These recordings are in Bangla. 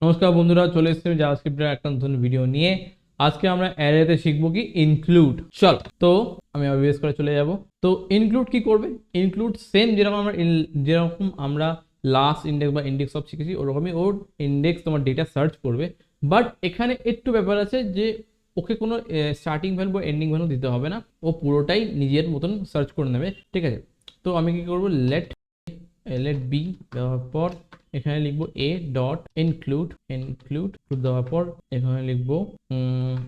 নমস্কার বন্ধুরা, চলে এসেছি জাভাস্ক্রিপ্টের একটা নতুন ভিডিও নিয়ে। আজকে আমরা অ্যারেতে শিখবো কি ইনক্লুড। চল, তো আমি অবভিয়াস করে চলে যাব। তো ইনক্লুড কি করবে? ইনক্লুড সেম যেরকম আমরা লাস্ট ইন্ডেক্স বা ইন্ডেক্স অফ শিখেছি, ওরকমই ওর ইন্ডেক্স তোমার ডেটা সার্চ করবে। বাট এখানে একটু ব্যাপার আছে যে ওকে কোনো স্টার্টিং ভ্যালু বা এন্ডিং ভ্যালু দিতে হবে না, ও পুরোটাই নিজের মতন সার্চ করে নেবে। ঠিক আছে, তো আমি কি করবো, লেট বি দেওয়ার পর এখানে লিখবো এ ডট ইনক্লুড দেওয়ার পর এখানে লিখবো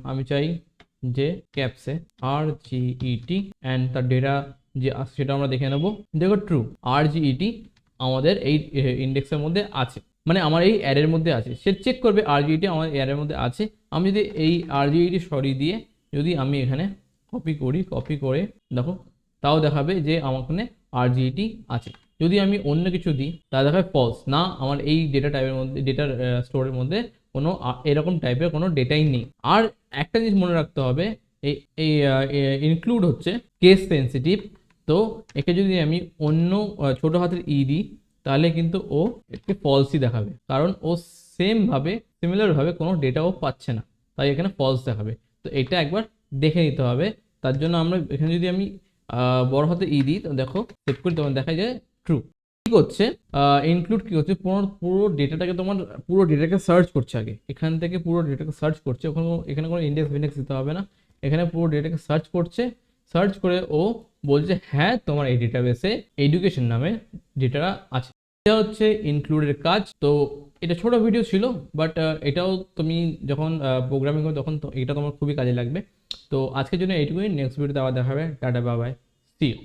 আমি চাই যে ক্যাপসে RGET অ্যান্ড তার ডেটা যে আছে সেটা আমরা দেখে নেবো। দেখো ট্রু, RGET আমাদের এই ইন্ডেক্সের মধ্যে আছে, মানে আমার এই অ্যারের মধ্যে আছে। সে চেক করবে RGET আমার অ্যারের মধ্যে আছে। আমি যদি এই RGET সরিয়ে দিয়ে যদি আমি এখানে কপি করে দেখো, তাও দেখাবে যে আমার ওখানে RGET আছে। যদি আমি অন্য কিছু দিই তাহলে দেখাবে ফলস, না আমার এই ডেটা টাইপের মধ্যে, ডেটার স্টোরের মধ্যে কোনো এরকম টাইপের কোনো ডেটাই নেই। আর একটা জিনিস মনে রাখতে হবে, এই এই ইনক্লুড হচ্ছে কেস সেন্সিটিভ। তো একে যদি আমি অন্য ছোট হাতের দিই তাহলে কিন্তু ও একে ফলসই দেখাবে, কারণ ও সিমিলারভাবে কোনো ডেটা ও পাচ্ছে না, তাই এখানে ফলস দেখাবে। তো এটা একবার দেখে নিতে হবে। তার জন্য আমরা এখানে যদি আমি বড় হাতে দিই, তো দেখো সেভ করি, তখন দেখা যায় ট্রু। কি করছে ইনক্লুড, কি করছে, পুরো ডেটাটাকে পুরো ডেটাকে সার্চ করছে। আগে এখান থেকে পুরো ডেটাকে সার্চ করছে, এখানে কোনো ইন্ডেক্স দিতে হবে না। এখানে পুরো ডেটাকে সার্চ করছে, সার্চ করে ও বলছে হ্যাঁ তোমার এই ডেটাবেসে এডুকেশন নামে ডেটা আছে। এটা হচ্ছে ইনক্লুডের কাজ। তো এটা ছোট ভিডিও ছিল, বাট এটাও তুমি যখন প্রোগ্রামিং করো তখন তো এটা তোমার খুবই কাজে লাগবে। তো আজকের জন্য এইটুকুই, নেক্সট ভিডিওতে আবার দেখাবে। Tata, bye bye.